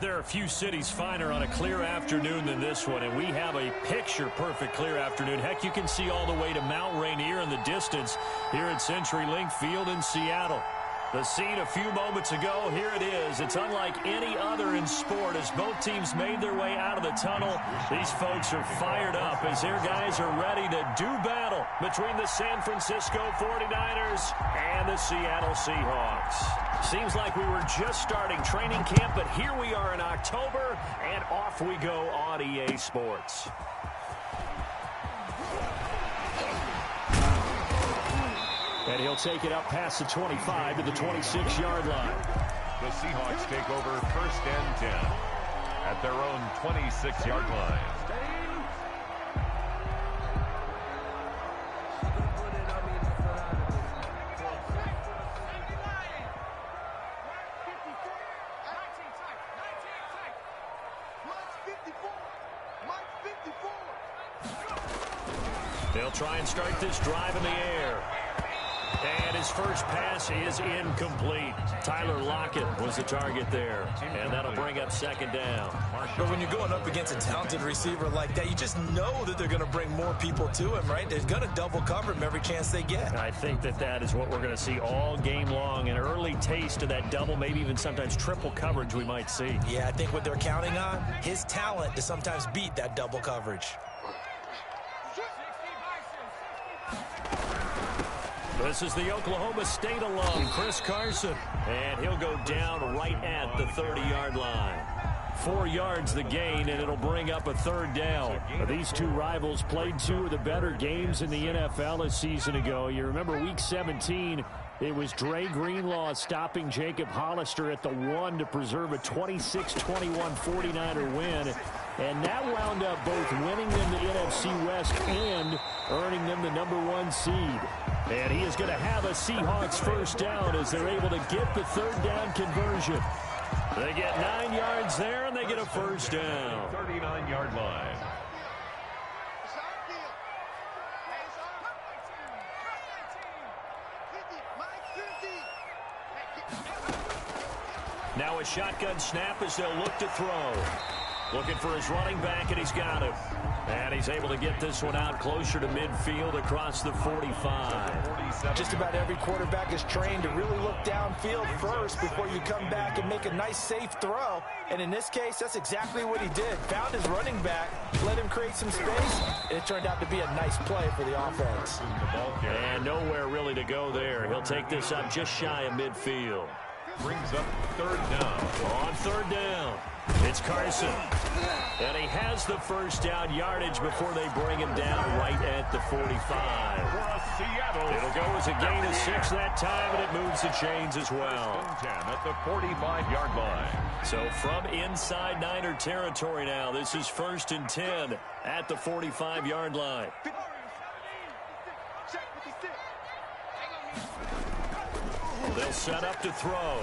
there are a few cities finer on a clear afternoon than this one, and we have a picture-perfect clear afternoon. Heck, you can see all the way to Mount Rainier in the distance here at CenturyLink Field in Seattle. The scene a few moments ago, here it is. It's unlike any other in sport as both teams made their way out of the tunnel. These folks are fired up as their guys are ready to do battle between the San Francisco 49ers and the Seattle Seahawks. Seems like we were just starting training camp, but here we are in October, and off we go on EA Sports. And he'll take it up past the 25 to the 26-yard line. The Seahawks take over 1st and 10 at their own 26-yard line. They'll try and start this drive in the air. And his first pass is incomplete. Tyler Lockett was the target there. And that'll bring up 2nd down. But when you're going up against a talented receiver like that, you just know that they're going to bring more people to him, right? They're going to double cover him every chance they get. I think that is what we're going to see all game long. An early taste of that double, maybe even sometimes triple coverage we might see. Yeah, I think what they're counting on, his talent to sometimes beat that double coverage. This is the Oklahoma State alum, Chris Carson. And he'll go down right at the 30-yard line. 4 yards the gain, and it'll bring up a 3rd down. These two rivals played 2 of the better games in the NFL a season ago. You remember Week 17, it was Dre Greenlaw stopping Jacob Hollister at the 1 to preserve a 26-21 49er win. And that wound up both winning them the NFC West and earning them the #1 seed. And he is going to have a Seahawks 1st down as they're able to get the 3rd down conversion. They get 9 yards there, and they get a 1st down. 39-yard line. Now a shotgun snap as they'll look to throw. Looking for his running back, and he's got him. And he's able to get this one out closer to midfield across the 45. Just about every quarterback is trained to really look downfield first before you come back and make a nice, safe throw. And in this case, that's exactly what he did. Found his running back, let him create some space, and it turned out to be a nice play for the offense. And nowhere really to go there. He'll take this up just shy of midfield. Brings up 3rd down. On 3rd down, it's Carson. And he has the 1st down yardage before they bring him down right at the 45. It'll go as a gain of 6 that time, and it moves the chains as well. 10 at the 45-yard line. So from inside Niner territory now, this is 1st and 10 at the 45-yard line. They'll set up to throw.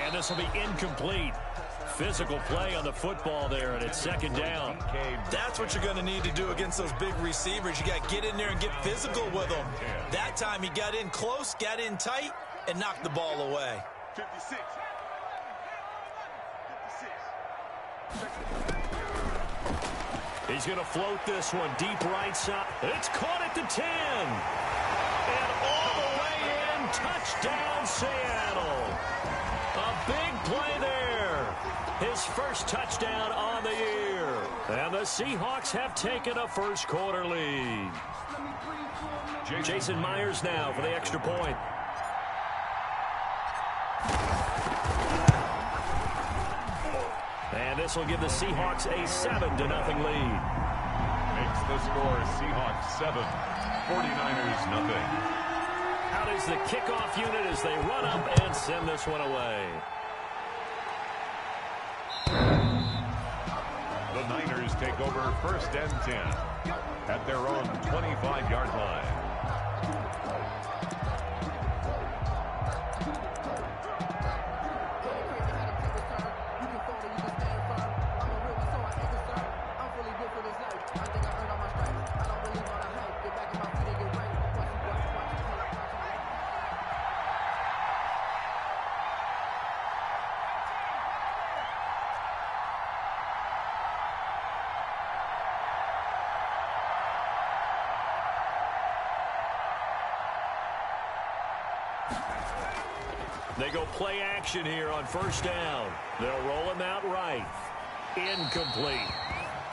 And this will be incomplete. Physical play on the football there, and it's 2nd down. That's what you're going to need to do against those big receivers. You got to get in there and get physical with them. That time he got in close, got in tight, and knocked the ball away. 56. He's going to float this one deep right side. It's caught at the 10. And all the way in, touchdown Seattle. A big play there. His first touchdown on the year. And the Seahawks have taken a first quarter lead. Jason Myers now for the extra point. And this will give the Seahawks a 7-0 lead. Makes the score Seahawks 7, 49ers nothing. Out is the kickoff unit as they run up and send this one away. The Niners take over 1st and 10 at their own 25-yard line. They go play action here on first down. They'll roll him out right. Incomplete.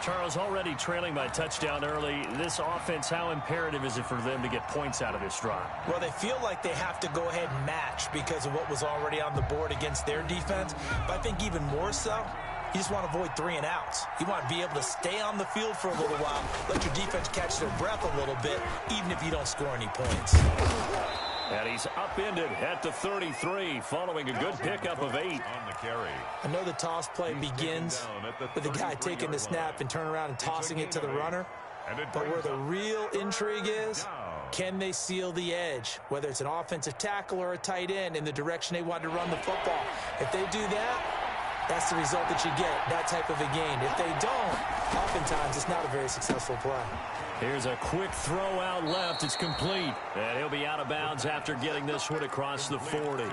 Charles, already trailing by touchdown early. This offense, how imperative is it for them to get points out of this drive? Well, they feel like they have to go ahead and match because of what was already on the board against their defense. But I think even more so, you just want to avoid 3 and outs. You want to be able to stay on the field for a little while, let your defense catch their breath a little bit, even if you don't score any points. And he's upended at the 33 following a good pickup of 8. On the carry. I know the toss play begins with the guy taking the snap and turn around and tossing it to the runner. But where the real intrigue is, can they seal the edge? Whether it's an offensive tackle or a tight end in the direction they want to run the football. If they do that, that's the result that you get, that type of a gain. If they don't, oftentimes it's not a very successful play. Here's a quick throw out left. It's complete. And he'll be out of bounds after getting this one across the 40.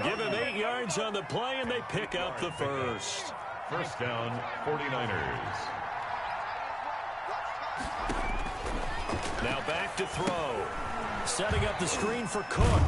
Give him 8 yards on the play, and they pick up the first. First down, 49ers. Now back to throw. Setting up the screen for Cook.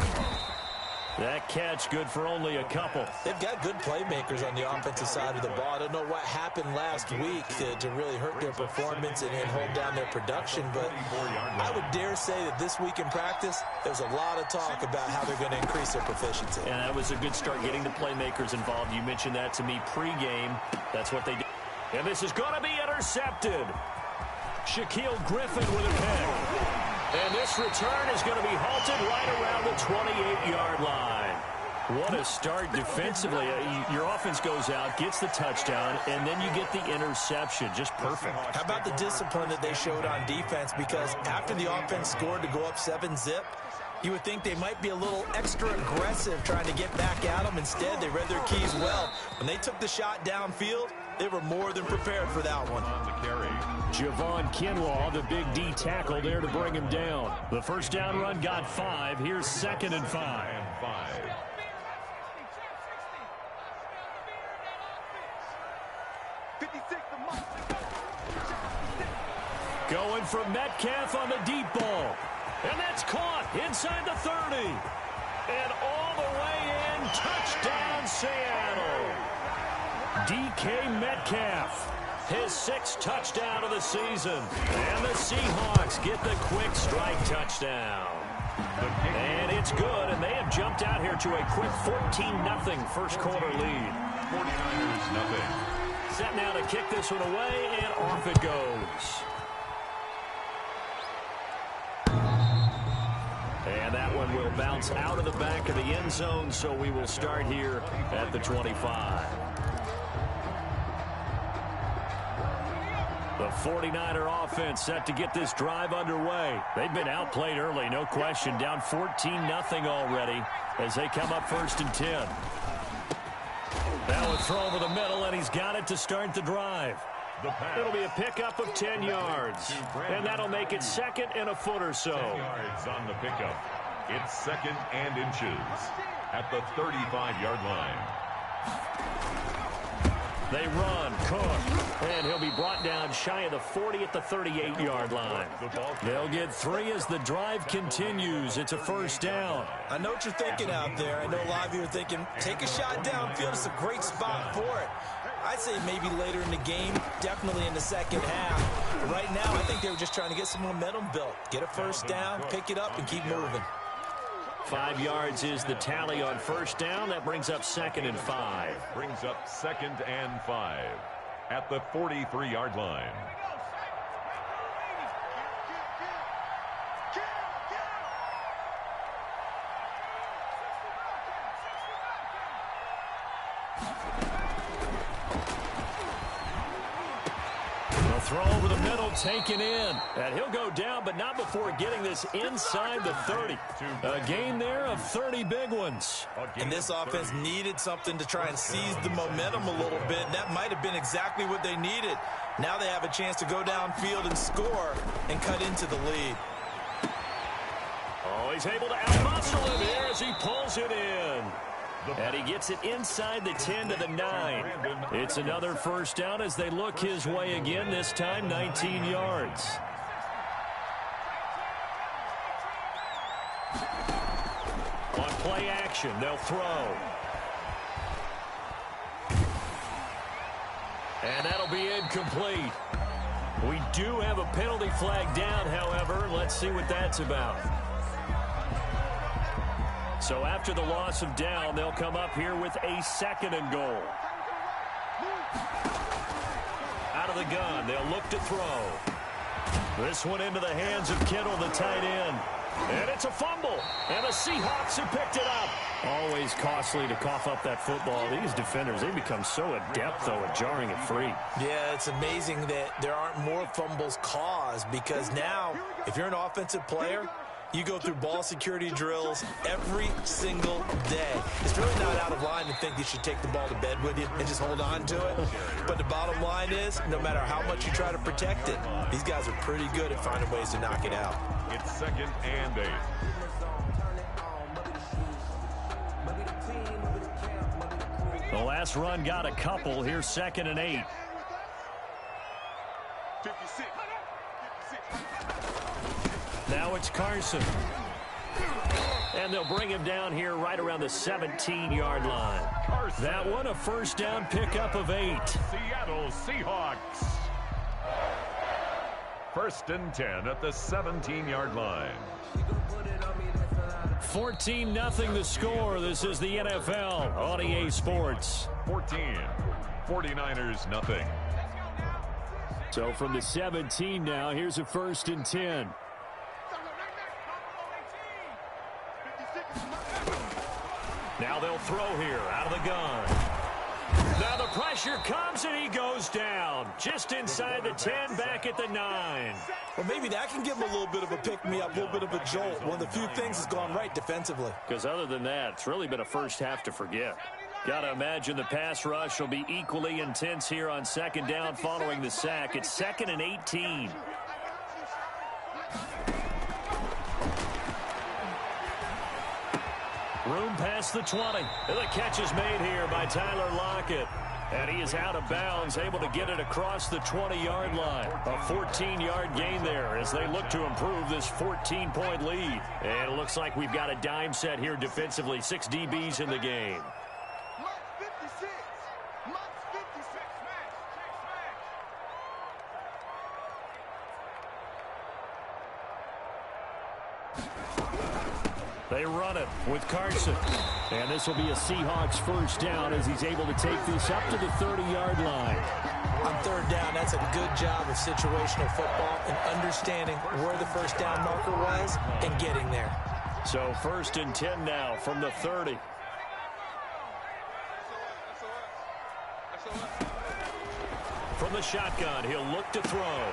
That catch good for only a couple. They've got good playmakers on the offensive side of the ball. I don't know what happened last week to really hurt their performance and hold down their production, but I would dare say that this week in practice, there's a lot of talk about how they're going to increase their proficiency. And that was a good start getting the playmakers involved. You mentioned that to me pregame. That's what they did. And this is going to be intercepted. Shaquille Griffin with a pick. And this return is going to be halted right around the 28-yard line. What a start defensively. Your offense goes out, gets the touchdown, and then you get the interception. Just perfect. How about the discipline that they showed on defense? Because after the offense scored to go up 7-zip, you would think they might be a little extra aggressive trying to get back at them. Instead, they read their keys well. When they took the shot downfield, they were more than prepared for that one. On the carry. Javon Kinlaw, the big D tackle there to bring him down. The first down run got 5. Here's 2nd and 5. Going for Metcalf on the deep ball. And that's caught inside the 30. And all the way in, touchdown Seattle. DK Metcalf, his 6th touchdown of the season. And the Seahawks get the quick strike touchdown. And it's good, and they have jumped out here to a quick 14-0 first quarter lead. 49ers nothing. Set now to kick this one away, and off it goes. And that one will bounce out of the back of the end zone, so we will start here at the 25. The 49er offense set to get this drive underway. They've been outplayed early, no question. Down 14-0 already as they come up 1st and 10. That one throw over the middle, and he's got it to start the drive. It'll be a pickup of 10 yards, and that'll make it 2nd and a foot or so. 10 yards on the pickup. It's 2nd and inches at the 35-yard line. They run, Cook, and he'll be brought down shy of the 40 at the 38-yard line. They'll get 3 as the drive continues. It's a first down. I know what you're thinking out there. I know a lot of you are thinking, take a shot downfield. It's a great spot for it. I'd say maybe later in the game, definitely in the second half. But right now, I think they were just trying to get some momentum built. Get a first down, pick it up, and keep moving. 5 yards is the tally on first down. That brings up 2nd and 5. Brings up 2nd and 5 at the 43-yard line. Throw over the middle, taken in. And he'll go down, but not before getting this inside the 30. A gain there of 30 big ones. And this offense needed something to try and seize the momentum a little bit. And that might have been exactly what they needed. Now they have a chance to go downfield and score and cut into the lead. Oh, he's able to outmuscle him here as he pulls it in. And he gets it inside the 10 to the 9. It's another first down as they look his way again, this time 19 yards. On play action. They'll throw. And that'll be incomplete. We do have a penalty flag down, however. Let's see what that's about. So after the loss of down, they'll come up here with a 2nd and goal. Out of the gun, they'll look to throw. This one into the hands of Kittle, the tight end. And it's a fumble. And the Seahawks have picked it up. Always costly to cough up that football. These defenders, they become so adept, though, at jarring it free. Yeah, it's amazing that there aren't more fumbles caused, because now, if you're an offensive player, you go through ball security drills every single day. It's really not out of line to think you should take the ball to bed with you and just hold on to it. But the bottom line is, no matter how much you try to protect it, these guys are pretty good at finding ways to knock it out. It's 2nd and 8. The last run got a couple. Here's 2nd and 8. Now it's Carson. And they'll bring him down here right around the 17-yard line. That one a first down pickup of 8. Seattle Seahawks. 1st and 10 at the 17-yard line. 14-0 the score. This is the NFL on EA Sports. 14. 49ers nothing. So from the 17 now, here's a 1st and 10. Now they'll throw here out of the gun. Now the pressure comes and he goes down. Just inside the 10, back at the 9. Well, maybe that can give him a little bit of a pick-me-up, a little bit of a jolt. One of the few things that's gone right defensively. Because other than that, it's really been a first half to forget. Got to imagine the pass rush will be equally intense here on 2nd down following the sack. It's 2nd and 18. Room past the 20. And the catch is made here by Tyler Lockett. And he is out of bounds, able to get it across the 20-yard line. A 14-yard gain there as they look to improve this 14-point lead. And it looks like we've got a dime set here defensively. 6 DBs in the game. They run it with Carson. And this will be a Seahawks first down as he's able to take this up to the 30-yard line. On 3rd down, that's a good job of situational football and understanding where the first down marker was and getting there. So 1st and 10 now from the 30. From the shotgun, he'll look to throw.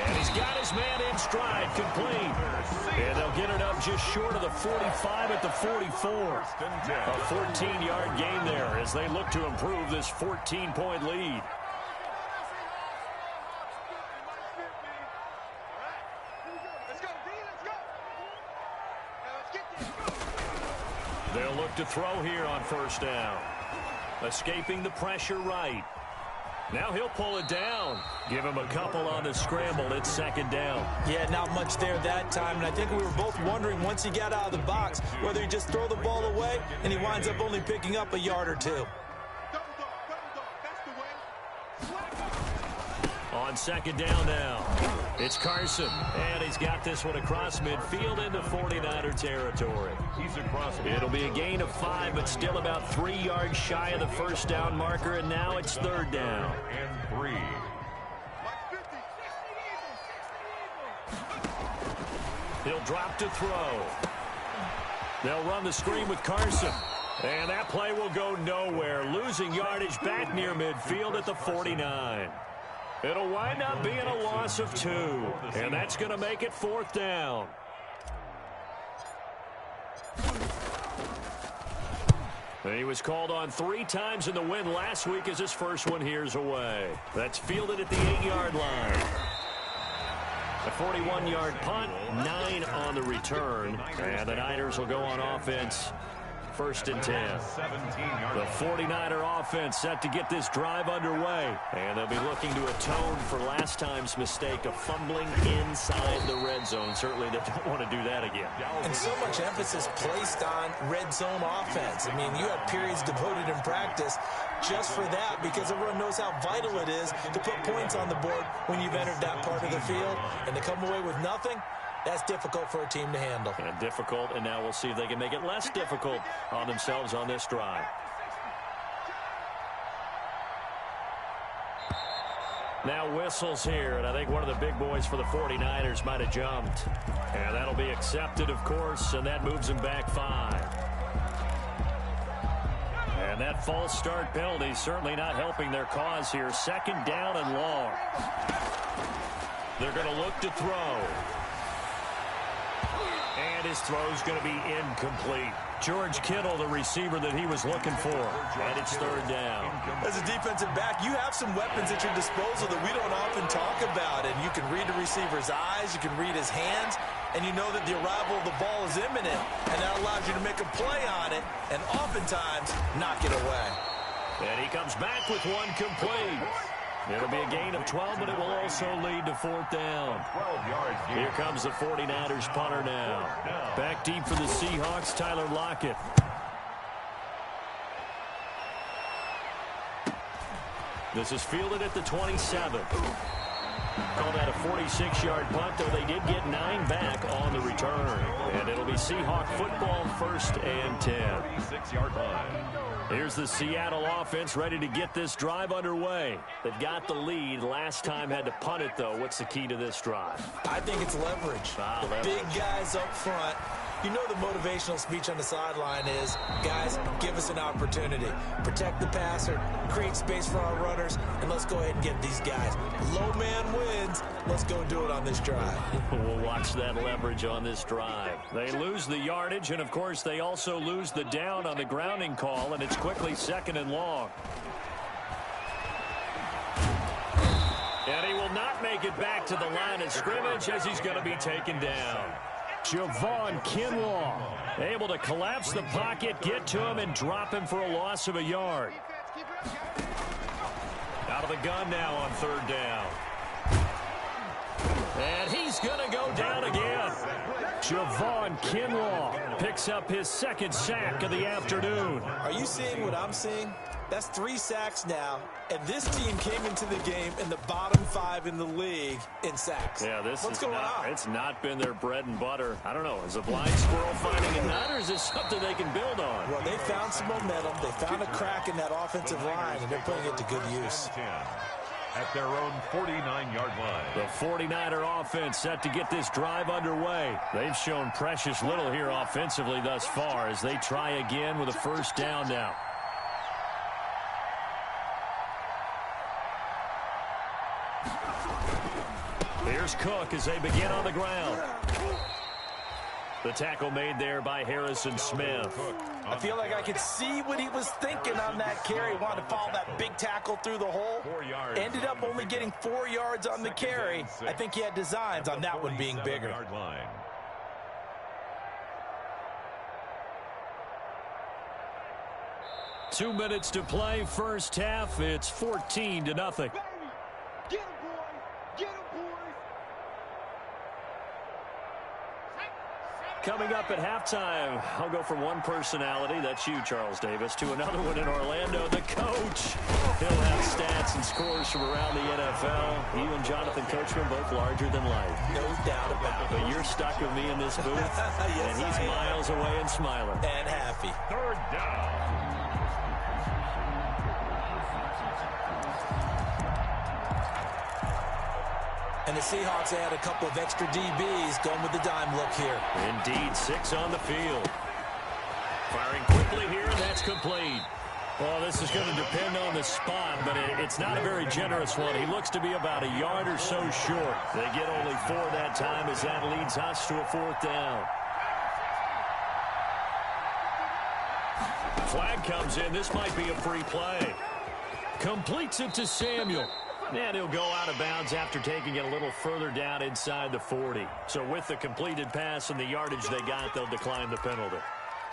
And he's got his man in stride, complete. And they'll get it up just short of the 45 at the 44. A 14-yard gain there as they look to improve this 14-point lead. They'll look to throw here on 1st down. Escaping the pressure right. Now he'll pull it down. Give him a couple on the scramble. It's 2nd down. Yeah, not much there that time. And I think we were both wondering once he got out of the box whether he just throw the ball away and he winds up only picking up a yard or 2. On 2nd down now, it's Carson. And he's got this one across midfield into 49er territory. He's across. It'll be a gain of 5, but still about 3 yards shy of the first down marker. And now it's 3rd down. And 3. He'll drop to throw. They'll run the screen with Carson. And that play will go nowhere. Losing yardage back near midfield at the 49. It'll wind up being a loss of 2. And that's going to make it 4th down. And he was called on 3 times in the win last week as his first one here's away. That's fielded at the 8-yard line. A 41-yard punt, 9 on the return. And the Niners will go on offense first and 10. The 49er offense set to get this drive underway. And they'll be looking to atone for last time's mistake of fumbling inside the red zone. Certainly they don't want to do that again. And so much emphasis placed on red zone offense. I mean, you have periods devoted in practice just for that, because everyone knows how vital it is to put points on the board when you've entered that part of the field. And to come away with nothing, that's difficult for a team to handle. And difficult, and now we'll see if they can make it less difficult on themselves on this drive. Now whistles here, and I think one of the big boys for the 49ers might have jumped. And that'll be accepted, of course, and that moves him back 5. And that false start penalty certainly not helping their cause here. Second down and long. They're going to look to throw. And his throw's going to be incomplete. George Kittle, the receiver that he was looking for. And it's third down. As a defensive back, you have some weapons at your disposal that we don't often talk about. And you can read the receiver's eyes, you can read his hands, and you know that the arrival of the ball is imminent. And that allows you to make a play on it and oftentimes knock it away. And he comes back with one complete. It'll be a gain of 12, but it will also lead to fourth down. Here comes the 49ers punter now. Back deep for the Seahawks, Tyler Lockett. This is fielded at the 27. Call that a 46-yard punt, though they did get 9 back on the return. And it'll be Seahawk football, first and 10. 36-yard line. Here's the Seattle offense ready to get this drive underway. They've got the lead. Last time had to punt it, though. What's the key to this drive? I think it's leverage. Leverage. Big guys up front. You know the motivational speech on the sideline is, guys, give us an opportunity. Protect the passer, create space for our runners, and let's go ahead and get these guys. Low man wins. Let's go do it on this drive. We'll watch that leverage on this drive. They lose the yardage, and, of course, they also lose the down on the grounding call, and it's quickly second and long. And he will not make it back to the line of scrimmage as he's going to be taken down. Javon Kinlaw able to collapse the pocket, get to him, and drop him for a loss of a yard. Out of the gun now on third down. And he's going to go down again. Javon Kinlaw picks up his second sack of the afternoon. Are you seeing what I'm seeing? That's 3 sacks now, and this team came into the game in the bottom 5 in the league in sacks. Yeah, What's going on? It's not been their bread and butter. I don't know. Is a blind squirrel finding a nut, or is this something they can build on? Well, they found some momentum. They found a crack in that offensive line, and they're putting it to good use. At their own 49-yard line. The 49er offense set to get this drive underway. They've shown precious little here offensively thus far as they try again with a first down now. Here's Cook as they begin on the ground. The tackle made there by Harrison Smith. I feel like I could see what he was thinking on that carry. He wanted to follow that big tackle through the hole. Ended up only getting 4 yards on the carry. I think he had designs on that one being bigger. 2 minutes to play, first half. It's 14-0. Coming up at halftime, I'll go from one personality, that's you, Charles Davis, to another one in Orlando, the coach. He'll have stats and scores from around the NFL. You and Jonathan Coachman both larger than life. No doubt about it. But you're stuck with me in this booth, yes, and he's miles away and smiling. And happy. Third down. And the Seahawks add a couple of extra DBs going with the dime look here. Indeed, 6 on the field. Firing quickly here, and that's complete. Well, this is going to depend on the spot, but it's not a very generous one. He looks to be about a yard or so short. They get only 4 that time as that leads us to a fourth down. Flag comes in. This might be a free play. Completes it to Samuel. And he'll go out of bounds after taking it a little further down inside the 40. So with the completed pass and the yardage they got, they'll decline the penalty.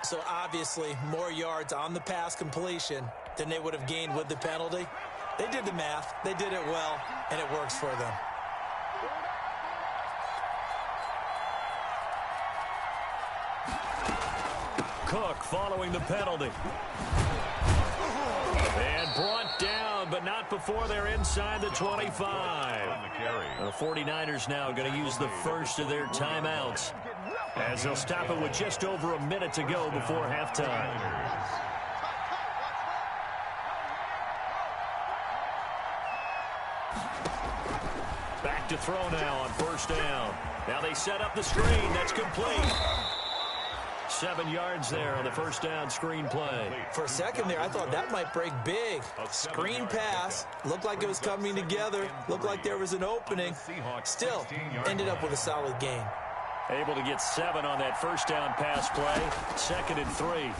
So obviously more yards on the pass completion than they would have gained with the penalty. They did the math, they did it well, and it works for them. Cook following the penalty. And brought down, but not before they're inside the 25. The 49ers now going to use the first of their timeouts, as they'll stop it with just over a minute to go before halftime. Back to throw now on first down. Now they set up the screen. That's complete. 7 yards there on the first down screen play. For a second there, I thought that might break big. Screen pass. Looked like it was coming together. Looked like there was an opening. Still, ended up with a solid gain. Able to get 7 on that first down pass play. 2nd and 3.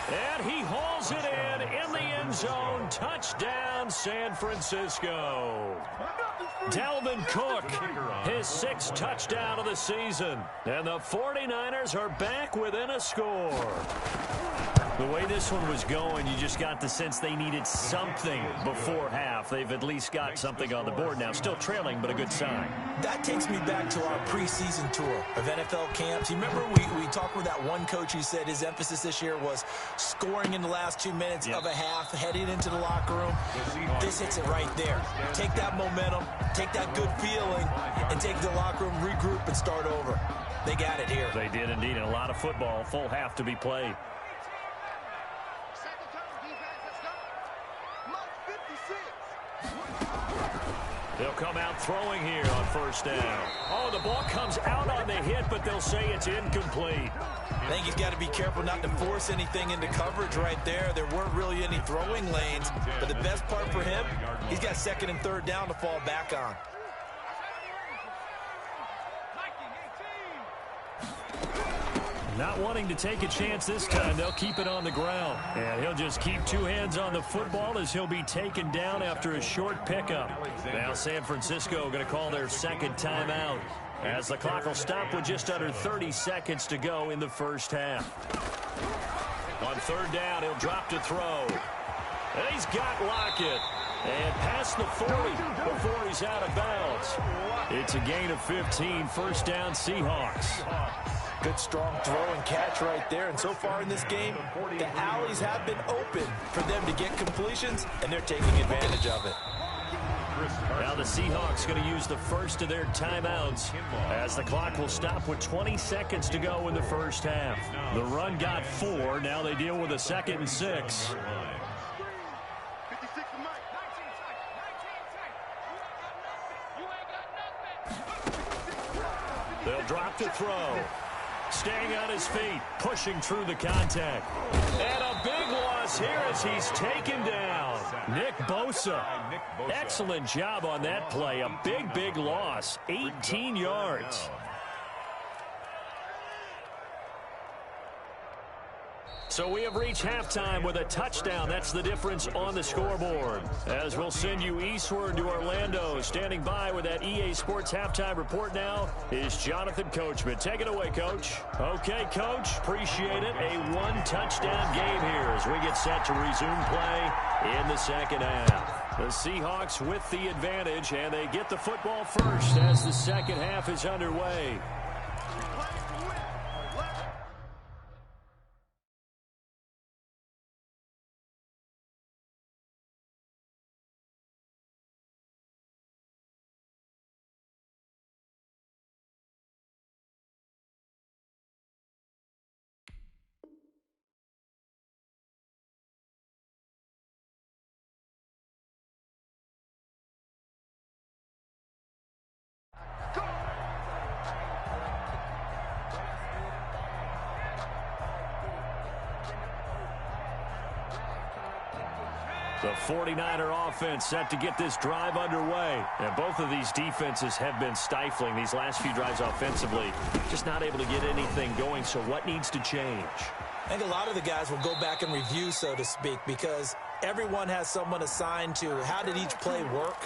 And he hauls it in the end zone. Touchdown, San Francisco. Dalvin Cook, his 6th touchdown of the season. And the 49ers are back within a score. The way this one was going, you just got the sense they needed something before half. They've at least got something on the board now. Still trailing, but a good sign. That takes me back to our preseason tour of NFL camps. You remember we talked with that one coach who said his emphasis this year was scoring in the last 2 minutes of a half, heading into the locker room. This hits it right there. Take that momentum, take that good feeling, and take the locker room, regroup, and start over. They got it here. They did indeed, and a lot of football, full half to be played. They'll come out throwing here on first down. Oh, the ball comes out on the hit, but they'll say it's incomplete. I think he's got to be careful not to force anything into coverage right there. There weren't really any throwing lanes, but the best part for him, he's got 2nd and 3rd down to fall back on. Not wanting to take a chance this time, they'll keep it on the ground. And he'll just keep 2 hands on the football as he'll be taken down after a short pickup. Now San Francisco going to call their 2nd timeout, as the clock will stop with just under 30 seconds to go in the first half. On 3rd down, he'll drop to throw. And he's got Lockett. And past the 40 before he's out of bounds. It's a gain of 15, first down Seahawks. Good, strong throw and catch right there. And so far in this game, the alleys have been open for them to get completions, and they're taking advantage of it. Now the Seahawks going to use the first of their timeouts, as the clock will stop with 20 seconds to go in the first half. The run got 4. Now they deal with a 2nd and 6. They'll drop to throw. Staying on his feet, pushing through the contact. And a big loss here as he's taken down. Nick Bosa. Excellent job on that play. A big loss. 18 yards. So we have reached halftime with a touchdown. That's the difference on the scoreboard. As we'll send you eastward to Orlando. Standing by with that EA Sports halftime report now is Jonathan Coachman. Take it away, Coach. Okay, Coach. Appreciate it. A 1-touchdown game here as we get set to resume play in the 2nd half. The Seahawks with the advantage, and they get the football first as the 2nd half is underway. The 49er offense set to get this drive underway. And both of these defenses have been stifling these last few drives offensively. Just not able to get anything going, so what needs to change? I think a lot of the guys will go back and review, so to speak, because everyone has someone assigned to how did each play work.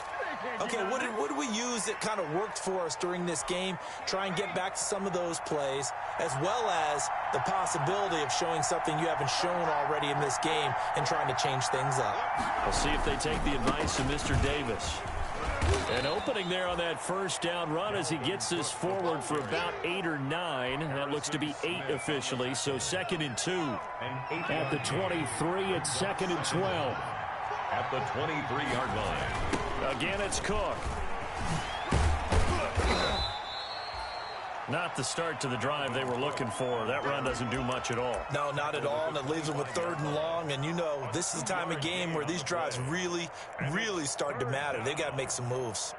Okay, what did we use that kind of worked for us during this game? Try and get back to some of those plays, as well as the possibility of showing something you haven't shown already in this game and trying to change things up. We'll see if they take the advice of Mr. Davis. An opening there on that first down run as he gets this forward for about 8 or 9. That looks to be 8 officially, so 2nd and 2. At the 23, it's 2nd and 12. At the 23-yard line. Again, it's Cook. Not the start to the drive they were looking for. That run doesn't do much at all. No, not at all, and it leaves them with 3rd and long. And you know, this is the time of game where these drives really, really start to matter. They got to make some moves.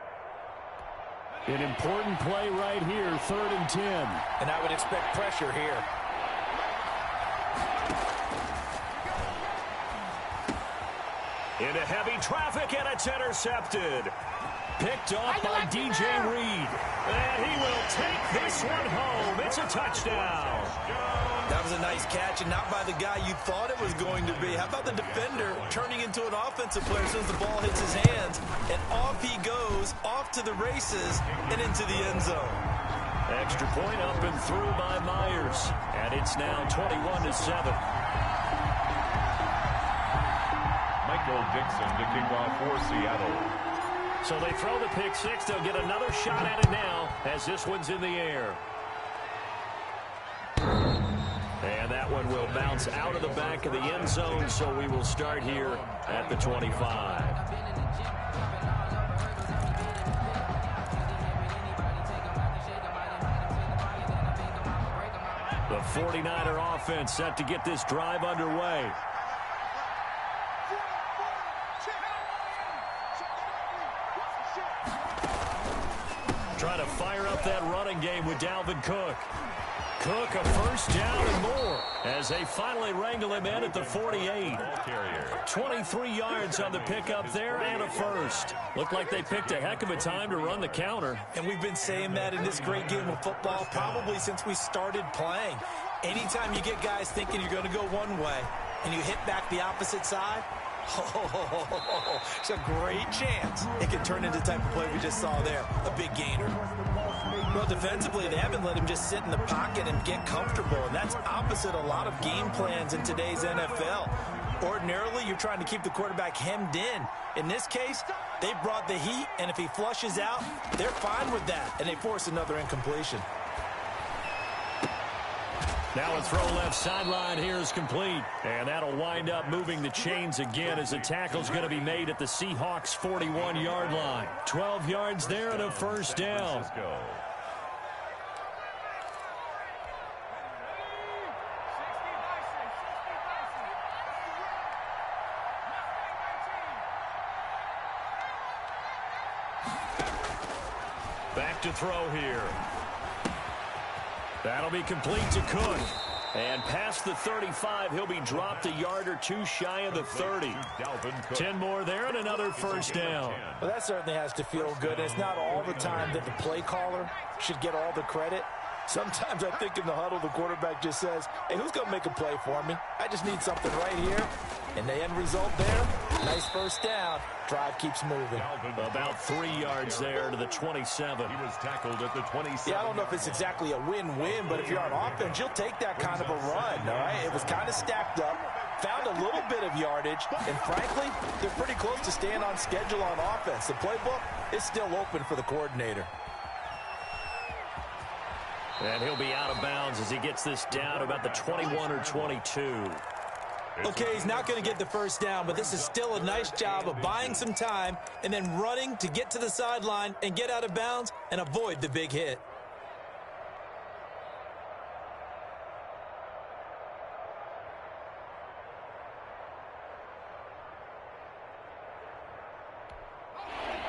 An important play right here, 3rd and 10. And I would expect pressure here. Into heavy traffic, and it's intercepted. Picked off by DJ Reed. And he will take this one home. It's a touchdown. That was a nice catch, and not by the guy you thought it was going to be. How about the defender turning into an offensive player as soon as the ball hits his hands? And off he goes, off to the races, and into the end zone. Extra point up and through by Myers. And it's now 21-7. Michael Dixon to kick off for Seattle. So they throw the pick six. They'll get another shot at it now as this one's in the air. And that one will bounce out of the back of the end zone, so we will start here at the 25. The 49er offense set to get this drive underway. Trying to fire up that running game with Dalvin Cook. Cook a first down and more as they finally wrangle him in at the 48. 23 yards on the pickup there and a first. Looked like they picked a heck of a time to run the counter. And we've been saying that in this great game of football probably since we started playing. Anytime you get guys thinking you're going to go one way and you hit back the opposite side, it's a great chance it can turn into the type of play we just saw there, a big gainer. Well, defensively, they haven't let him just sit in the pocket and get comfortable, and that's opposite a lot of game plans in today's NFL. Ordinarily, you're trying to keep the quarterback hemmed in. In this case, they brought the heat, and if he flushes out, they're fine with that, and they force another incompletion. Now a throw left sideline here is complete. And that'll wind up moving the chains again as the tackle's going to be made at the Seahawks' 41-yard line. 12 yards there and a first down. Back to throw here. That'll be complete to Cook. And past the 35, he'll be dropped a yard or two shy of the 30. 10 more there and another first down. Well, that certainly has to feel good. It's not all the time that the play caller should get all the credit. Sometimes I think in the huddle, the quarterback just says, hey, who's going to make a play for me? I just need something right here. And the end result there, nice first down. Drive keeps moving. About 3 yards there to the 27. He was tackled at the 27. Yeah, I don't know if it's exactly a win-win, but if you're on offense, you'll take that kind of a run, all right? It was kind of stacked up, found a little bit of yardage, and frankly, they're pretty close to staying on schedule on offense. The playbook is still open for the coordinator. And he'll be out of bounds as he gets this down about the 21 or 22. Okay, he's not going to get the first down, but this is still a nice job of buying some time and then running to get to the sideline and get out of bounds and avoid the big hit.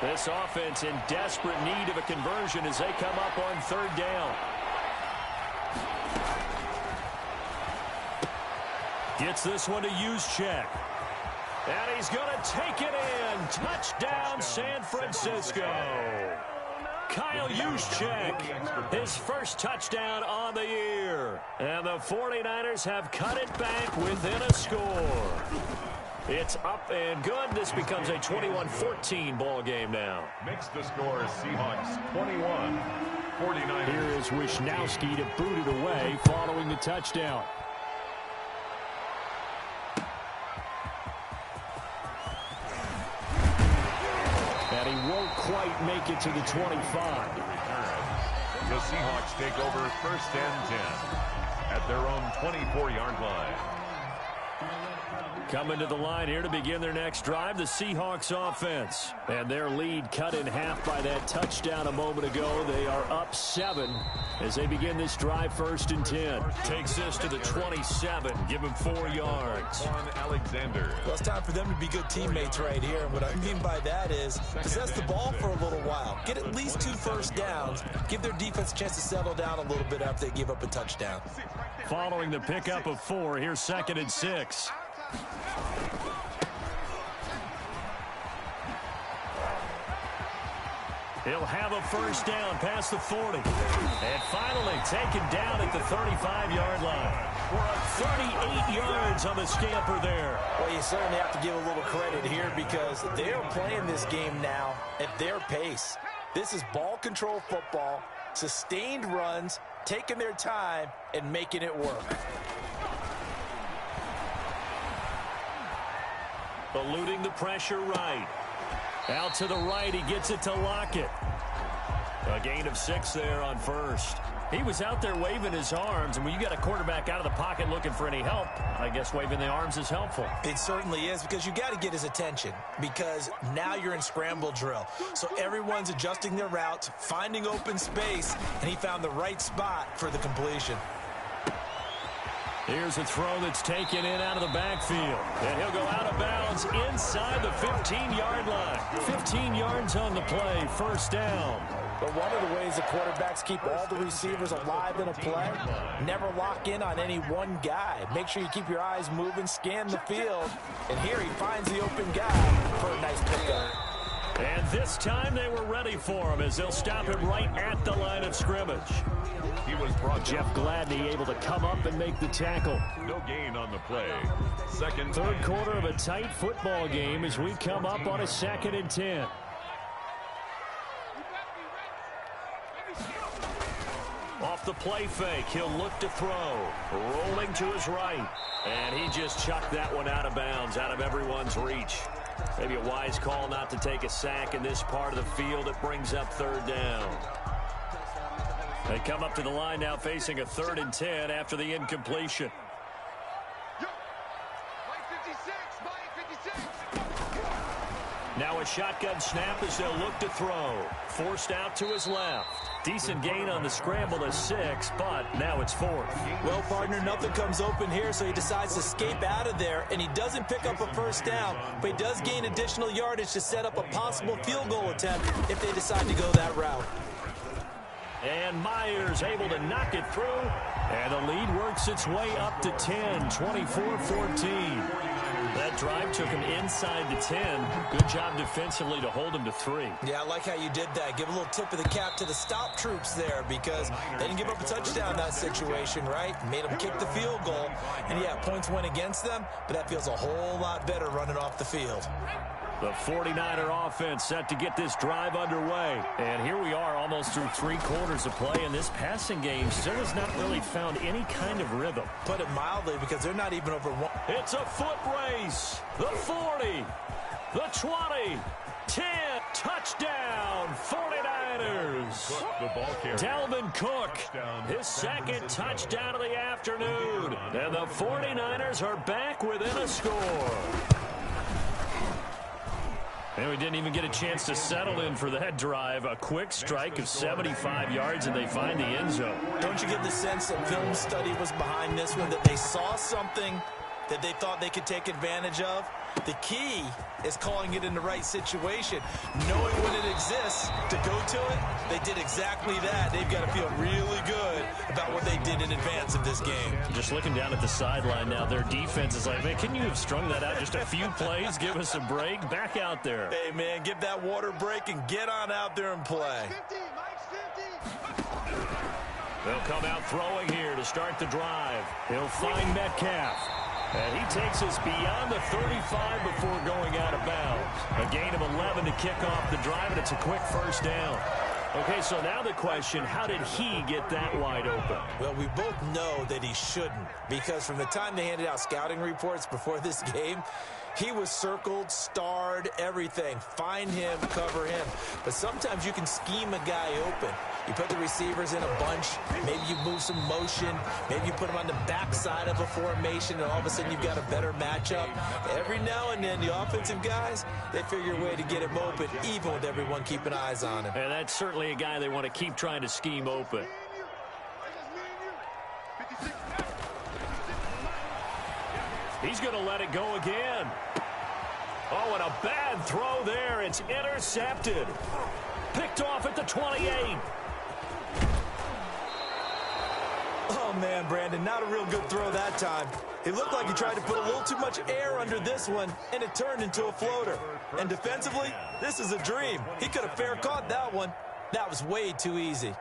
This offense in desperate need of a conversion as they come up on third down. Gets this one to Juszczyk. And he's going to take it in. Touchdown, San Francisco. Kyle Juszczyk, his first touchdown on the year. And the 49ers have cut it back within a score. It's up and good. This becomes a 21-14 ball game now. Makes the score Seahawks 21, 49. Here is Wisnowski to boot it away following the touchdown. And he won't quite make it to the 25. The Seahawks take over first and 10 at their own 24-yard line. Coming to the line here to begin their next drive, the Seahawks offense. And their lead cut in half by that touchdown a moment ago. They are up 7 as they begin this drive first and 10. Takes this to the 27. Give him 4 yards. Alexander. Well, it's time for them to be good teammates right here. And what I mean by that is possess the ball for a little while. Get at least 2 first downs. Give their defense a chance to settle down a little bit after they give up a touchdown. Following the pickup of 4, here's 2nd and 6. He'll have a first down past the 40. And finally taken down at the 35-yard line. We're up 38 yards on the scamper there. Well, you certainly have to give a little credit here because they're playing this game now at their pace. This is ball control football, sustained runs, taking their time, and making it work. Eluding the pressure right. Out to the right, he gets it to Lockett. A gain of 6 there on first. He was out there waving his arms, and when you got a quarterback out of the pocket looking for any help, I guess waving the arms is helpful. It certainly is, because you got to get his attention, because now you're in scramble drill. So everyone's adjusting their routes, finding open space, and he found the right spot for the completion. Here's a throw that's taken in out of the backfield. And he'll go out of bounds inside the 15-yard line. 15 yards on the play, first down. But one of the ways the quarterbacks keep all the receivers alive in a play, never lock in on any one guy. Make sure you keep your eyes moving, scan the field. And here he finds the open guy for a nice pickup. And this time they were ready for him as they'll stop him right at the line of scrimmage. He was brought Jeff Gladney able to come up and make the tackle. No gain on the play. Second. Third quarter of a tight football game as we come up on a 2nd and 10. Off the play fake, he'll look to throw. Rolling to his right. And he just chucked that one out of bounds, out of everyone's reach. Maybe a wise call not to take a sack in this part of the field. It brings up 3rd down. They come up to the line now facing a 3rd and 10 after the incompletion. Now a shotgun snap as they'll look to throw. Forced out to his left. Decent gain on the scramble to 6, but now it's 4th. Well, partner, nothing comes open here, so he decides to escape out of there, and he doesn't pick up a first down, but he does gain additional yardage to set up a possible field goal attempt if they decide to go that route. And Myers able to knock it through, and the lead works its way up to 10, 24-14. That drive took him inside the 10. Good job defensively to hold him to 3. Yeah, I like how you did that. Give a little tip of the cap to the stop troops there because they didn't give up a touchdown in that situation, right? Made them kick the field goal. And, yeah, points went against them, but that feels a whole lot better running off the field. The 49er offense set to get this drive underway. And here we are almost through 3 quarters of play, and this passing game still has not really found any kind of rhythm. Put it mildly, because they're not even over 1. It's a foot race. The 40, the 20, 10, touchdown, 49ers. The ball carrier. Dalvin Cook, his 2nd touchdown of the afternoon. And the 49ers are back within a score. And we didn't even get a chance to settle in for that drive. A quick strike of 75 yards, and they find the end zone. Don't you get the sense that film study was behind this one, that they saw something that they thought they could take advantage of? The key is calling it in the right situation. Knowing when it exists to go to it, they did exactly that. They've got to feel really good about what they did in advance of this game. Just looking down at the sideline now, their defense is like, man, couldn't you have strung that out just a few plays? Give us a break. Back out there. Hey, man, give that water break and get on out there and play. They'll come out throwing here to start the drive. He'll find Metcalf. And he takes us beyond the 35 before going out of bounds. A gain of 11 to kick off the drive, and it's a quick first down. Okay, so now the question, how did he get that wide open? Well, we both know that he shouldn't, because from the time they handed out scouting reports before this game, he was circled, starred, everything. Find him, cover him. But sometimes you can scheme a guy open. You put the receivers in a bunch. Maybe you move some motion. Maybe you put them on the backside of a formation, and all of a sudden you've got a better matchup. Every now and then, the offensive guys, they figure a way to get him open, even with everyone keeping eyes on him. And that's certainly a guy they want to keep trying to scheme open. He's going to let it go again. Oh, and a bad throw there. It's intercepted. Picked off at the 28. Oh, man, Brandon, not a real good throw that time. It looked like he tried to put a little too much air under this one, and it turned into a floater. And defensively, this is a dream. He could have fair caught that one. That was way too easy.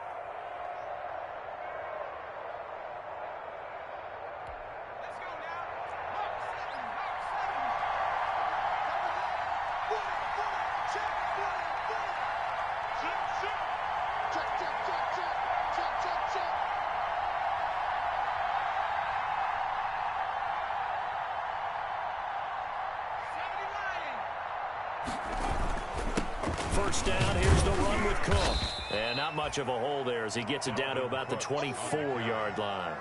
First down, here's the run with Cook. And not much of a hole there as he gets it down to about the 24-yard line.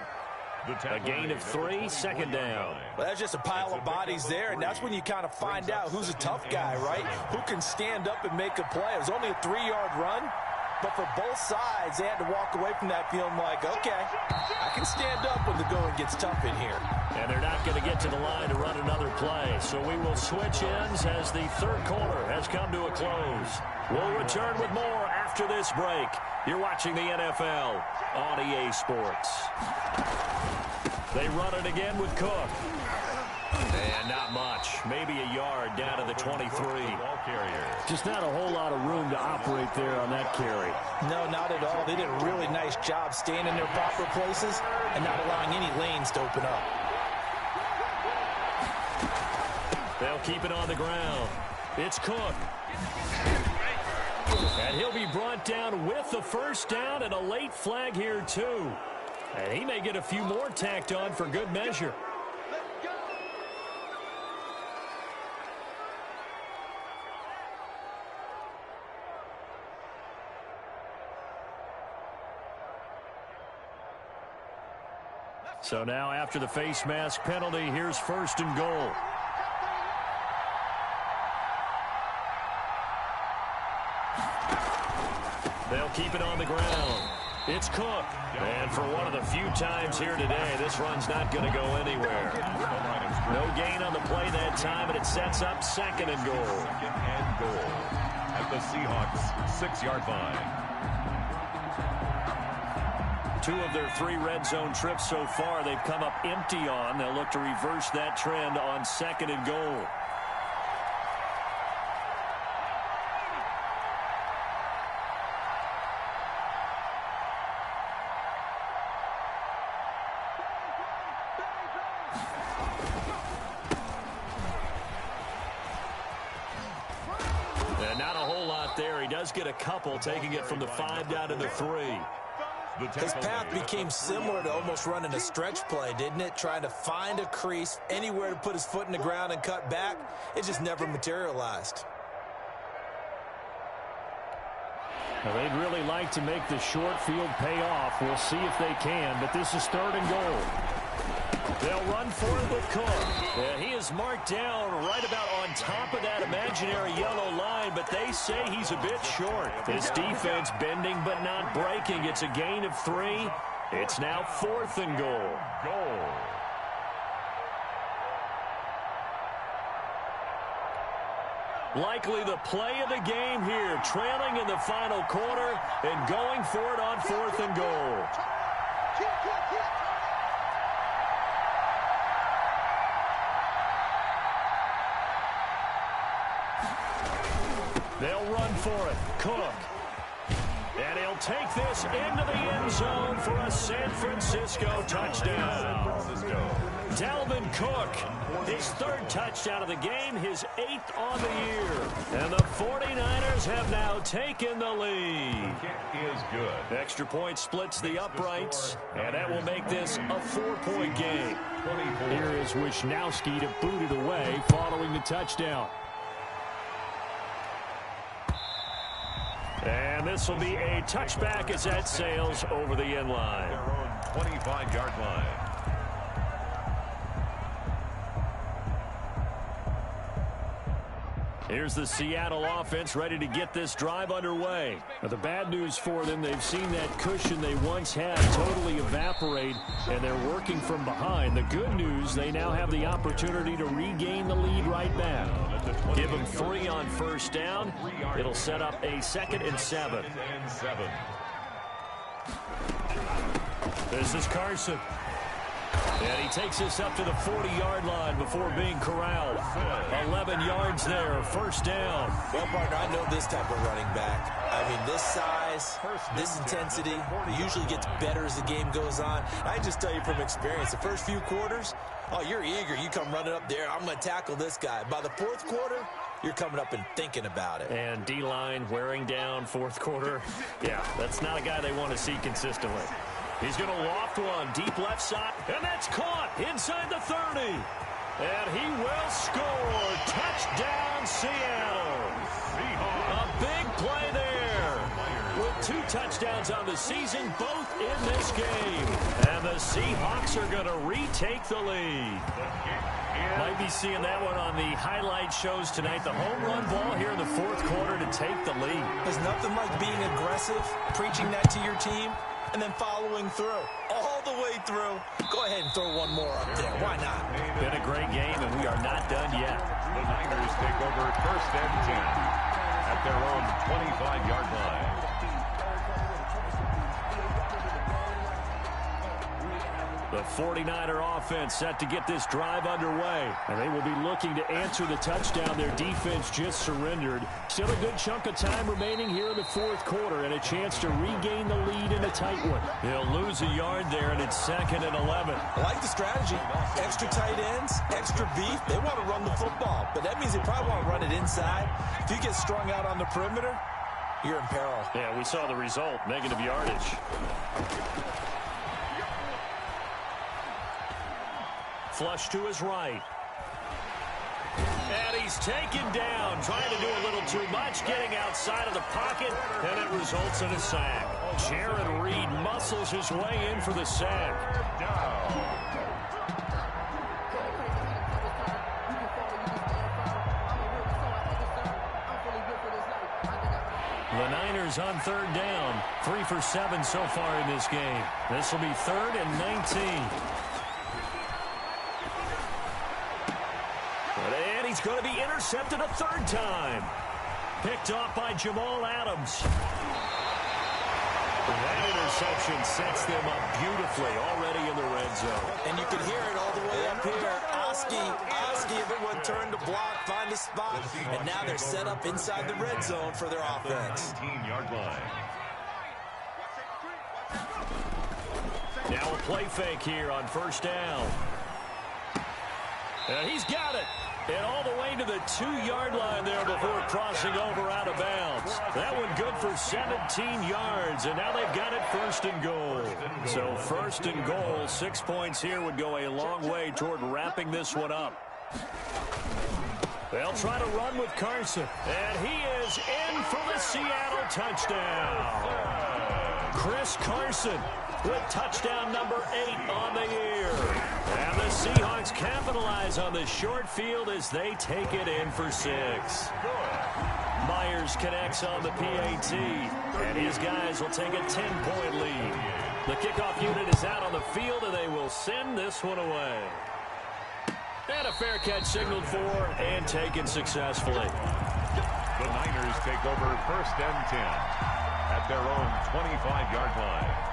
A gain of 3, second down. Well, that's just a pile of bodies there, and that's when you kind of find out who's a tough guy, right? Who can stand up and make a play. It was only a 3-yard run, but for both sides, they had to walk away from that feeling like, okay, I can stand up when the going gets tough in here. And they're not going to get to the line to run another play. So we will switch ends as the third quarter has come to a close. We'll return with more after this break. You're watching the NFL on EA Sports. They run it again with Cook. And not much. Maybe a yard down to the 23. Just not a whole lot of room to operate there on that carry. No, not at all. They did a really nice job staying in their proper places and not allowing any lanes to open up. They'll keep it on the ground. It's Cook. And he'll be brought down with the first down and a late flag here, too. And he may get a few more tacked on for good measure. So now after the face mask penalty, here's first and goal. They'll keep it on the ground. It's Cook. And for one of the few times here today, this run's not going to go anywhere. No gain on the play that time, and it sets up second and goal. Second and goal at the Seahawks' 6-yard line. 2 of their 3 red zone trips so far, they've come up empty on. They'll look to reverse that trend on second and goal. And not a whole lot there. He does get a couple, taking it from the 5 down to the 3. His path became similar to almost running a stretch play, didn't it? Trying to find a crease, anywhere to put his foot in the ground and cut back. It just never materialized. Well, they'd really like to make the short field pay off. We'll see if they can, but this is third and goal. They'll run for it with Cook. And he is marked down right about on top of that imaginary yellow line, but they say he's a bit short. His defense bending but not breaking. It's a gain of 3. It's now fourth and goal. Likely the play of the game here, trailing in the final quarter and going for it on fourth and goal. They'll run for it. Cook. And he'll take this into the end zone for a San Francisco touchdown. Dalvin Cook, his third touchdown of the game, his 8th on the year. And the 49ers have now taken the lead. Kick is good. Extra point splits the uprights, and that will make this a 4-point game. Here is Wisnowski to boot it away following the touchdown. And this will be a touchback as that sails over the end line. Their own 25-yard line. Here's the Seattle offense ready to get this drive underway. Now, the bad news for them, they've seen that cushion they once had totally evaporate, and they're working from behind. The good news, they now have the opportunity to regain the lead right back. Give them 3 on first down. It'll set up a 2nd and 7. This is Carson. And he takes this up to the 40-yard line before being corralled. 11 yards there, first down. Well, partner, I know this type of running back. I mean, this size, this intensity usually gets better as the game goes on. I just tell you from experience, the first few quarters, oh, you're eager. You come running up there, I'm going to tackle this guy. By the 4th quarter, you're coming up and thinking about it. And D-line wearing down 4th quarter. Yeah, that's not a guy they want to see consistently. He's going to loft one deep left side, and that's caught inside the 30. And he will score. Touchdown, Seattle. A big play there. With 2 touchdowns on the season, both in this game. And the Seahawks are going to retake the lead. Might be seeing that one on the highlight shows tonight. The home run ball here in the 4th quarter to take the lead. There's nothing like being aggressive, preaching that to your team, and then following through, all the way through. Go ahead and throw one more up there. Why not? Been a great game, and we are not done yet. The Niners take over 1st and 10 at their own 25-yard line. The 49er offense set to get this drive underway. And they will be looking to answer the touchdown their defense just surrendered. Still a good chunk of time remaining here in the 4th quarter and a chance to regain the lead in a tight one. He'll lose a yard there, and it's 2nd and 11. I like the strategy. Extra tight ends, extra beef. They want to run the football, but that means they probably want to run it inside. If you get strung out on the perimeter, you're in peril. Yeah, we saw the result, negative yardage. Flush to his right. And he's taken down, trying to do a little too much, getting outside of the pocket, and it results in a sack. Jaron Reed muscles his way in for the sack. The Niners on 3rd down, 3 for 7 so far in this game. This will be 3rd and 19. And he's going to be intercepted a 3rd time. Picked off by Jamal Adams. That interception sets them up beautifully already in the red zone. And you can hear it all the way up here. Oski, everyone turned to block, find a spot. And now they're set up inside the red zone for their offense. 19-yard line. Now a play fake here on 1st down. And he's got it. And all the way to the 2-yard line there before crossing over out of bounds. That one good for 17 yards, and now they've got it 1st and goal. So 1st and goal, 6 points here would go a long way toward wrapping this one up. They'll try to run with Carson, and he is in for the Seattle touchdown. Chris Carson with touchdown number 8 on the year. And the Seahawks capitalize on the short field as they take it in for 6. Myers connects on the PAT, and his guys will take a 10-point lead. The kickoff unit is out on the field, and they will send this one away. And a fair catch signaled for and taken successfully. The Niners take over 1st and 10 at their own 25-yard line.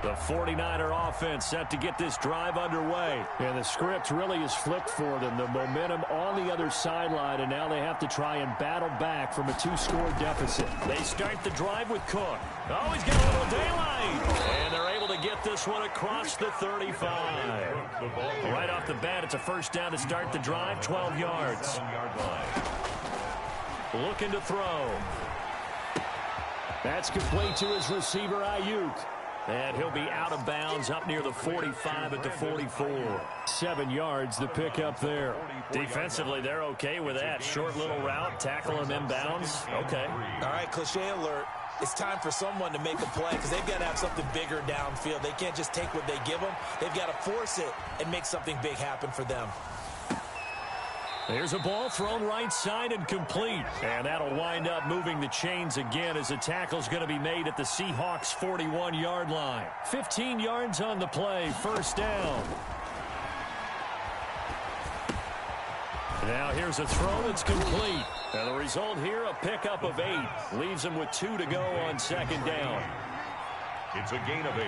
The 49er offense set to get this drive underway. And the script really is flipped for them. The momentum on the other sideline, and now they have to try and battle back from a 2-score deficit. They start the drive with Cook. Oh, he's got a little daylight. And they're able to get this one across the 35. Right off the bat, it's a first down to start the drive, 12 yards. Looking to throw. That's complete to his receiver, Ayuk. And he'll be out of bounds up near the 45 at the 44. 7 yards the pick up there. Defensively, they're okay with that. Short little route, tackle him inbounds. Okay. All right, cliche alert. It's time for someone to make a play because they've got to have something bigger downfield. They can't just take what they give them. They've got to force it and make something big happen for them. There's a ball thrown right side and complete. And that'll wind up moving the chains again as the tackle's going to be made at the Seahawks' 41-yard line. 15 yards on the play, first down. Now here's a throw that's complete. And the result here, a pickup of 8. Leaves them with 2 to go on second down. It's a gain of 8.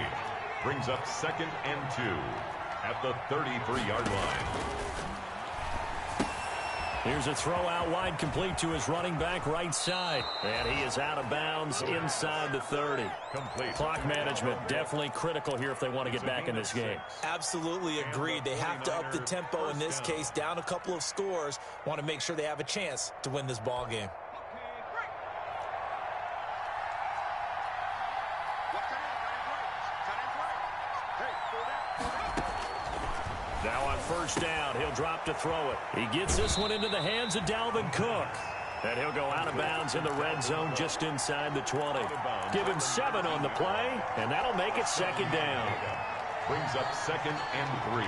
Brings up 2nd and 2 at the 33-yard line. Here's a throw out wide, complete to his running back right side. And he is out of bounds inside the 30. Complete. Clock management definitely critical here if they want to get back in this game. Absolutely agreed. They have to up the tempo in this case, down a couple of scores. Want to make sure they have a chance to win this ball game. Now on first down, he'll drop to throw it. He gets this one into the hands of Dalvin Cook. And he'll go out of bounds in the red zone just inside the 20. Give him 7 on the play, and that'll make it second down. Brings up 2nd and 3.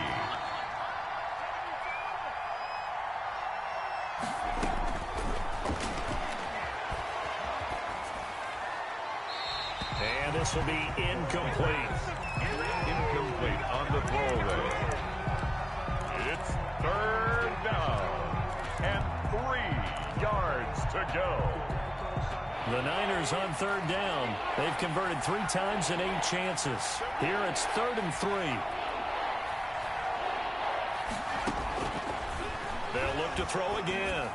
And this will be incomplete. Incomplete on the throwaway. It's 3rd down and 3 yards to go. The Niners on 3rd down. They've converted 3 times in 8 chances. Here it's 3rd and 3. They'll look to throw again.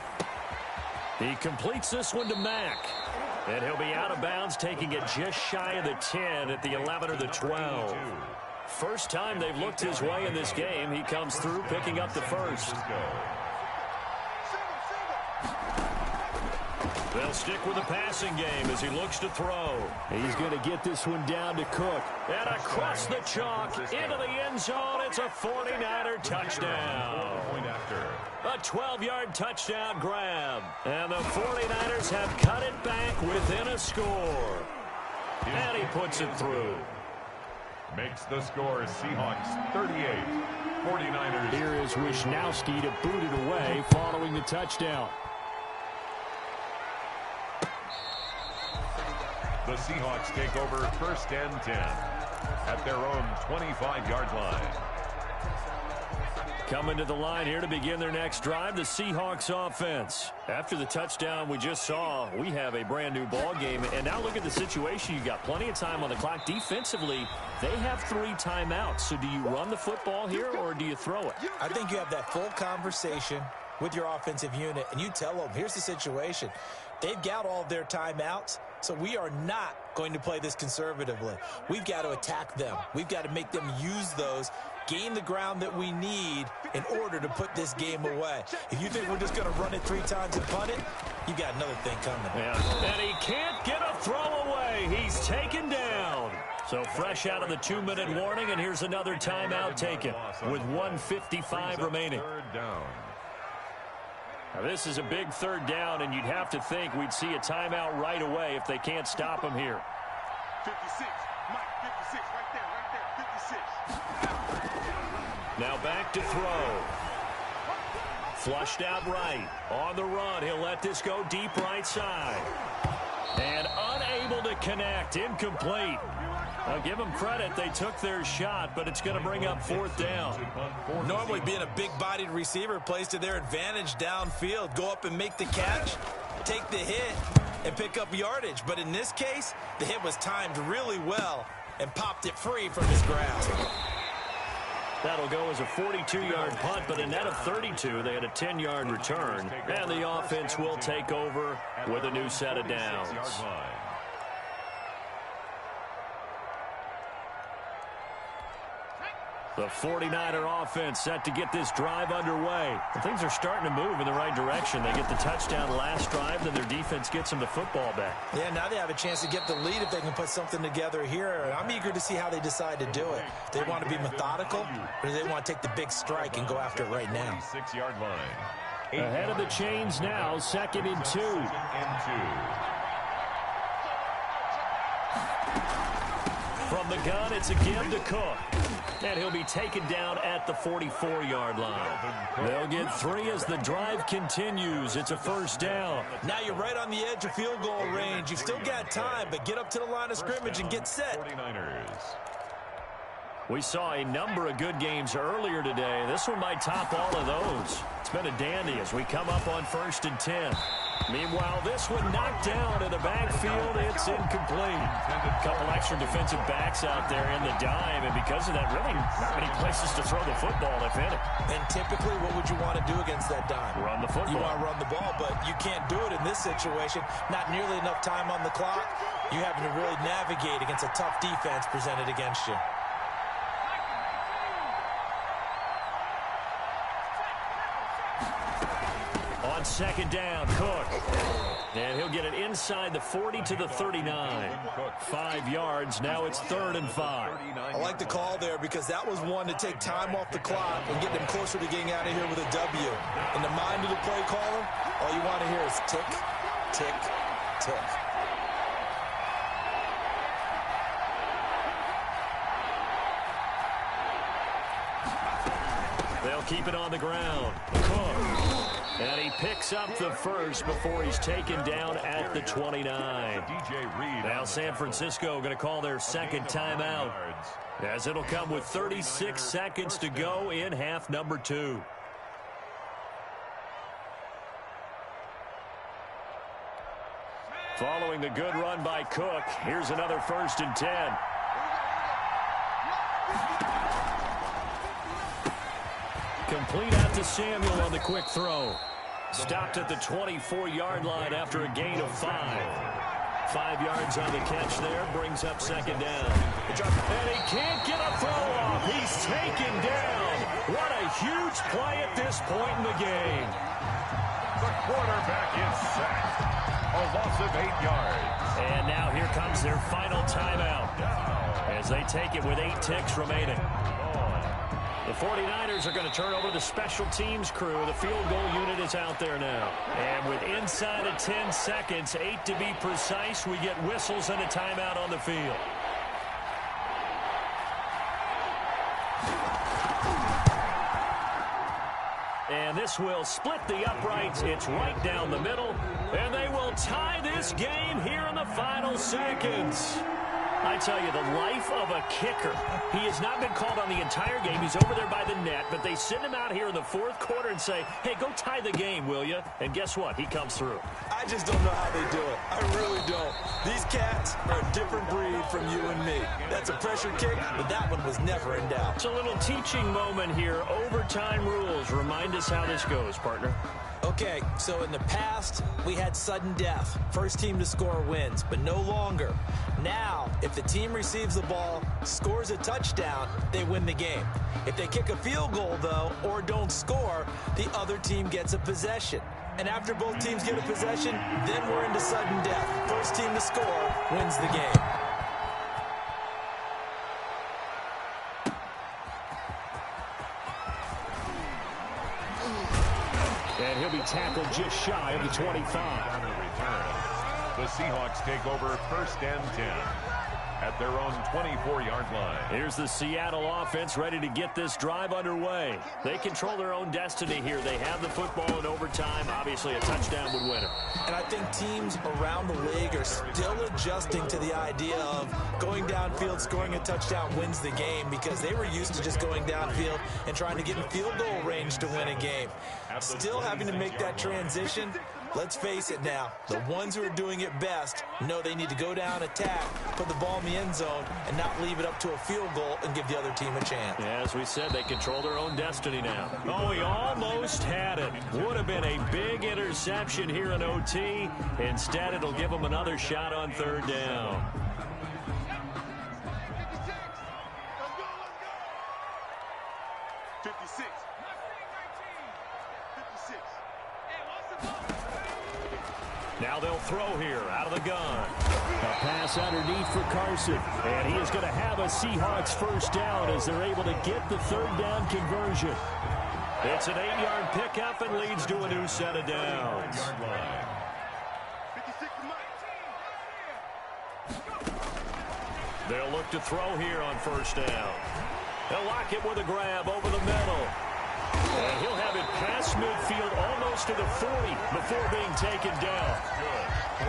He completes this one to Mack. And he'll be out of bounds, taking it just shy of the 10 at the 11 or the 12. First time they've looked his way in this game. He comes through, picking up the first. They'll stick with the passing game as he looks to throw. He's going to get this one down to Cook. And across the chalk, into the end zone. It's a 49er touchdown. A 12-yard touchdown grab. And the 49ers have cut it back within a score. And he puts it through. Makes the score Seahawks 38, 49ers. Here is Wisnowski to boot it away following the touchdown. The Seahawks take over 1st and 10 at their own 25-yard line. Coming to the line here to begin their next drive, the Seahawks offense. After the touchdown we just saw, we have a brand new ball game. And now look at the situation. You got plenty of time on the clock. Defensively, they have 3 timeouts. So do you run the football here or do you throw it? I think you have that full conversation with your offensive unit, and you tell them, here's the situation. They've got all of their timeouts, so we are not going to play this conservatively. We've got to attack them. We've got to make them use those, gain the ground that we need in order to put this game away. If you think we're just going to run it 3 times and punt it, you got another thing coming. Yeah. And he can't get a throw away. He's taken down. So fresh out of the 2-minute warning, and here's another timeout taken with 1:55 remaining. 3rd down. Now this is a big 3rd down, and you'd have to think we'd see a timeout right away if they can't stop him here. 56, Mike, 56, right there, 56. Now back to throw. Flushed out right. On the run, he'll let this go deep right side. And unable to connect, incomplete. I'll give them credit. They took their shot, but it's going to bring up 4th down. Normally being a big-bodied receiver plays to their advantage downfield. Go up and make the catch, take the hit, and pick up yardage. But in this case, the hit was timed really well, and popped it free from his grasp. That'll go as a 42-yard punt, but a net of 32. They had a 10-yard return, and the offense will take over with a new set of downs. The 49er offense set to get this drive underway. And things are starting to move in the right direction. They get the touchdown last drive, then their defense gets them the football back. Yeah, now they have a chance to get the lead if they can put something together here. And I'm eager to see how they decide to do it. They want to be methodical, or do they want to take the big strike and go after it right now? 6-yard line. Ahead of the chains now, 2nd and 2. From the gun, it's a give to Cook. And he'll be taken down at the 44-yard line. They'll get 3 as the drive continues. It's a first down. Now you're right on the edge of field goal range. You've still got time, but get up to the line of scrimmage and get set. 49ers. We saw a number of good games earlier today. This one might top all of those. It's been a dandy as we come up on 1st and 10. Meanwhile, this one knocked down in the backfield. It's incomplete. A couple extra defensive backs out there in the dime, and because of that, really not many places to throw the football, if any. And typically, what would you want to do against that dime? Run the football. You want to run the ball, but you can't do it in this situation. Not nearly enough time on the clock. You having to really navigate against a tough defense presented against you. On 2nd down, Cook. And he'll get it inside the 40 to the 39. 5 yards. Now it's 3rd and 5. I like the call there because that was one to take time off the clock and get them closer to getting out of here with a W. In the mind of the play caller, all you want to hear is tick, tick, tick. They'll keep it on the ground. Cook. And he picks up the first before he's taken down at the 29. Now San Francisco going to call their 2nd timeout, as it'll come with 36 seconds to go in half number 2. Following the good run by Cook, here's another 1st and 10. Complete out to Samuel on the quick throw. Stopped at the 24-yard line after a gain of 5. 5 yards on the catch there, brings up 2nd down. And he can't get a throw off. He's taken down. What a huge play at this point in the game. The quarterback is sacked. A loss of 8 yards. And now here comes their final timeout as they take it with 8 ticks remaining. The 49ers are going to turn over the special teams crew. The field goal unit is out there now. And with inside of 10 seconds, 8 to be precise, we get whistles and a timeout on the field. And this will split the uprights. It's right down the middle. And they will tie this game here in the final seconds. I tell you, the life of a kicker. He has not been called on the entire game. He's over there by the net, but they send him out here in the 4th quarter and say, hey, go tie the game, will you? And guess what? He comes through. I just don't know how they do it. I really don't. These cats are a different breed from you and me. That's a pressure kick, but that one was never in doubt. It's a little teaching moment here. Overtime rules. Remind us how this goes, partner. Okay, so in the past, we had sudden death. First team to score wins, but no longer. Now, if the team receives the ball, scores a touchdown, they win the game. If they kick a field goal, though, or don't score, the other team gets a possession. And after both teams get a possession, then we're into sudden death. First team to score wins the game. And he'll be tackled just shy of the 25. The Seahawks take over 1st and 10 at their own 24-yard line. Here's the Seattle offense ready to get this drive underway. They control their own destiny here. They have the football in overtime. Obviously, a touchdown would win it. And I think teams around the league are still adjusting to the idea of going downfield, scoring a touchdown wins the game, because they were used to just going downfield and trying to get in field goal range to win a game. Still having to make that transition, Let's face it now, the ones who are doing it best know they need to go down, attack, put the ball in the end zone, and not leave it up to a field goal and give the other team a chance. Yeah, as we said, they control their own destiny now. Oh, he almost had it. Would have been a big interception here in OT. Instead, it'll give them another shot on third down. Now they'll throw here out of the gun. A pass underneath for Carson. And he is going to have a Seahawks first down as they're able to get the third down conversion. It's an 8-yard pickup and leads to a new set of downs. They'll look to throw here on first down. They'll lock it with a grab over the middle. And he'll have it past midfield almost to the 40 before being taken down.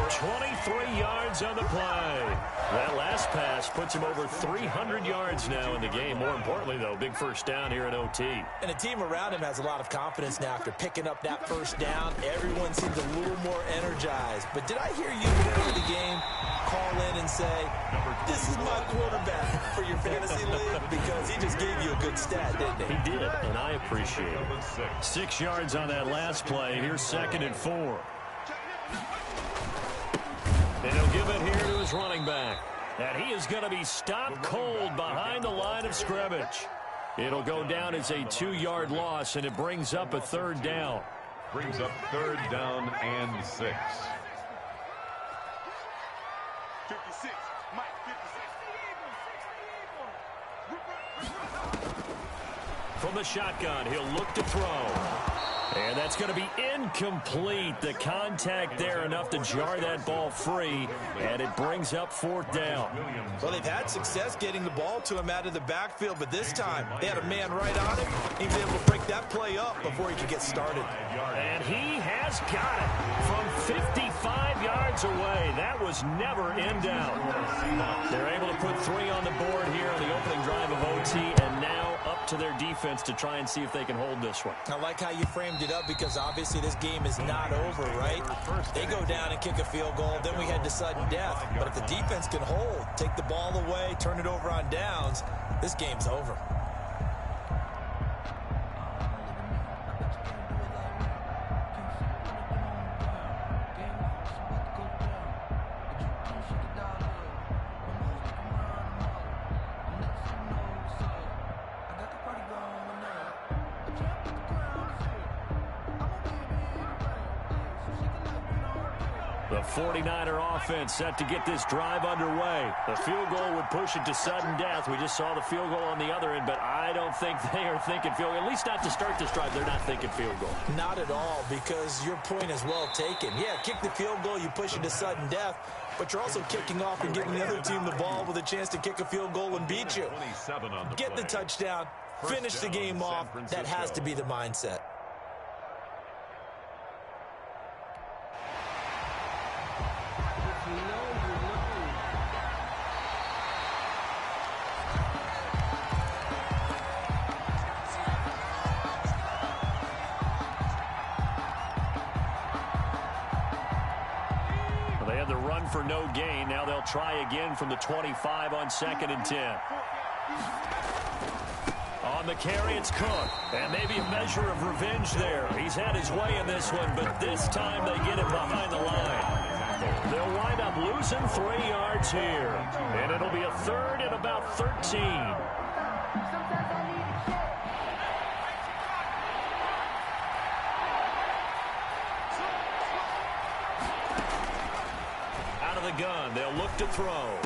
23 yards on the play. That last pass puts him over 300 yards now in the game. More importantly, though, big first down here in OT. And the team around him has a lot of confidence now after picking up that first down. Everyone seems a little more energized. But did I hear you before the game call in and say, this is my quarterback for your fantasy league? Because he just gave you a good stat, didn't he? He did, and I appreciate it. 6 yards on that last play. Here's 2nd and 4. And he'll give it here to his running back. And he is going to be stopped cold behind the line of scrimmage. It'll go down as a 2-yard loss, and it brings up a third down. Brings up third down and 6. 56, Mike, 56. From the shotgun, he'll look to throw. And that's going to be incomplete. The contact there enough to jar that ball free, and it brings up 4th down. Well, they've had success getting the ball to him out of the backfield, but this time they had a man right on him. He was able to break that play up before he could get started. And he has got it from 55 yards away. That was never in doubt. They're able to put 3 on the board here on the opening drive of OT, and now up to their defense to try and see if they can hold this one. I like how you framed it up because obviously this game is not over, right? They go down and kick a field goal, then we head to sudden death. But if the defense can hold, take the ball away, turn it over on downs, this game's over. The 49er offense set to get this drive underway. The field goal would push it to sudden death. We just saw the field goal on the other end, but I don't think they are thinking field goal. At least not to start this drive. They're not thinking field goal. Not at all, because your point is well taken. Yeah, kick the field goal, you push it to sudden death, but you're also kicking off and giving the other team the ball with a chance to kick a field goal and beat you. Get the touchdown, finish the game off. That has to be the mindset. For no gain. Now they'll try again from the 25 on 2nd and 10. On the carry, it's Cook. And maybe a measure of revenge there. He's had his way in this one, but this time they get it behind the line. They'll wind up losing 3 yards here. And it'll be a 3rd and about 13. Gun. They'll look to throw.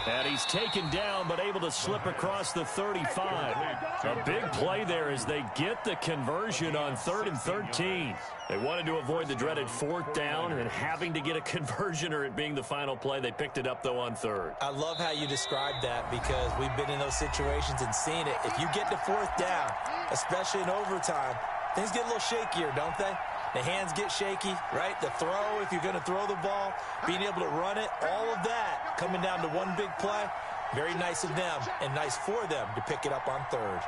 And he's taken down, but able to slip across the 35. A big play there as they get the conversion on 3rd and 13. They wanted to avoid the dreaded 4th down and having to get a conversion or it being the final play. They picked it up, though, on 3rd. I love how you described that because we've been in those situations and seen it. If you get to 4th down, especially in overtime, things get a little shakier, don't they? The hands get shaky, right? The throw, if you're going to throw the ball, being able to run it, all of that coming down to one big play. Very nice of them and nice for them to pick it up on 3rd.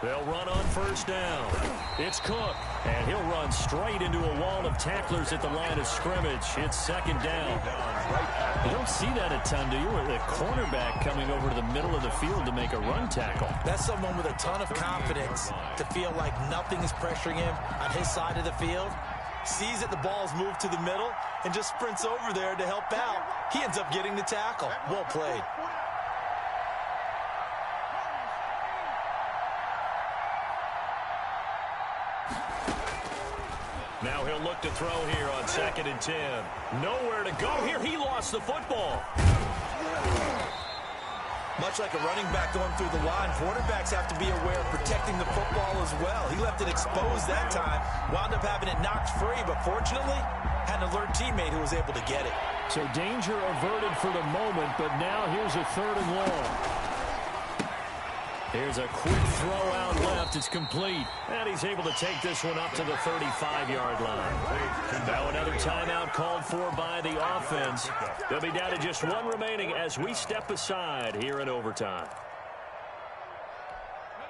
They'll run on first down. It's Cook, and he'll run straight into a wall of tacklers at the line of scrimmage. It's second down. You don't see that a ton, do you? The cornerback coming over to the middle of the field to make a run tackle. That's someone with a ton of confidence to feel like nothing is pressuring him on his side of the field. Sees that the ball's moved to the middle and just sprints over there to help out. He ends up getting the tackle. Well played. Now he'll look to throw here on 2nd and 10. Nowhere to go here. He lost the football. Much like a running back going through the line, quarterbacks have to be aware of protecting the football as well. He left it exposed that time, wound up having it knocked free, but fortunately, had an alert teammate who was able to get it. So danger averted for the moment, but now here's a 3rd and long. Here's a quick throw out left. It's complete. And he's able to take this one up to the 35-yard line. Now another timeout called for by the offense. They'll be down to just one remaining as we step aside here in overtime.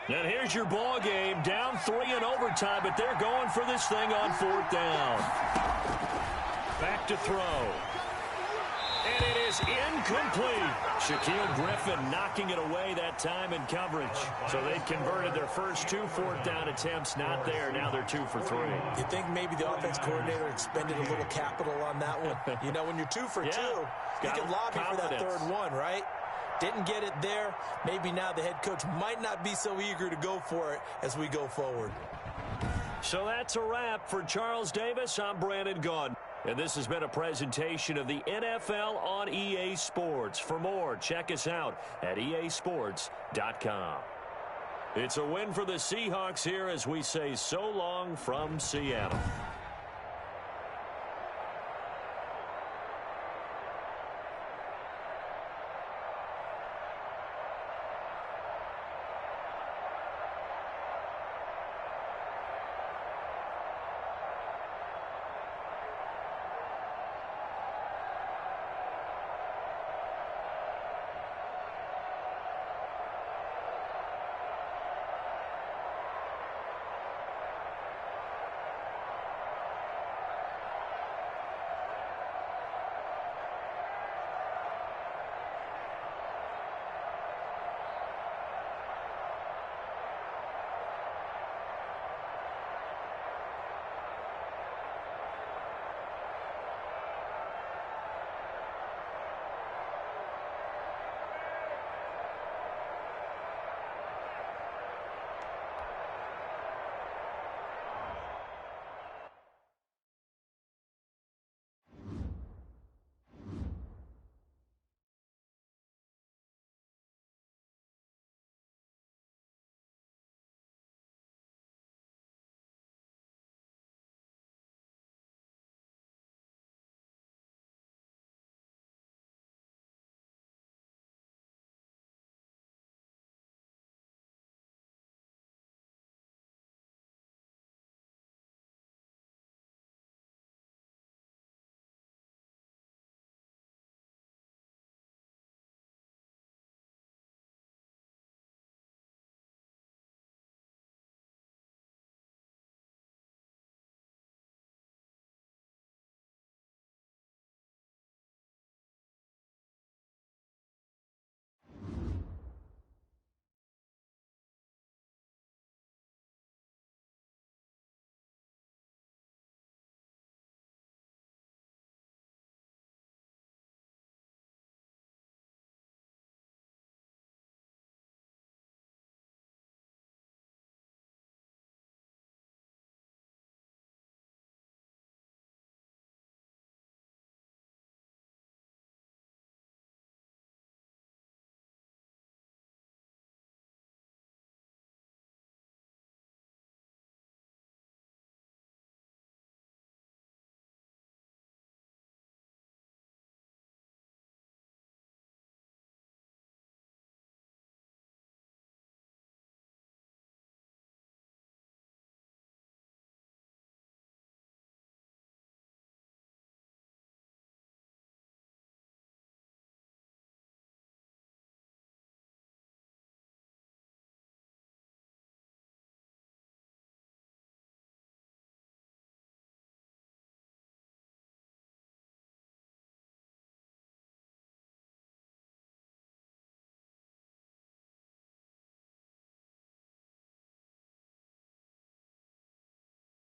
And here's your ball game. Down 3 in overtime, but they're going for this thing on 4th down. Back to throw. And it is incomplete. Shaquille Griffin knocking it away that time in coverage. So they've converted their first 2 4th down attempts. Not there. Now they're 2 for 3. You think maybe the offense coordinator expended a little capital on that one? You know, when you're 2 for 2, you can lobby for that 3rd one, right? Didn't get it there. Maybe now the head coach might not be so eager to go for it as we go forward. So that's a wrap for Charles Davis. I'm Brandon Gaudin. And this has been a presentation of the NFL on EA Sports. For more, check us out at easports.com. It's a win for the Seahawks here as we say so long from Seattle.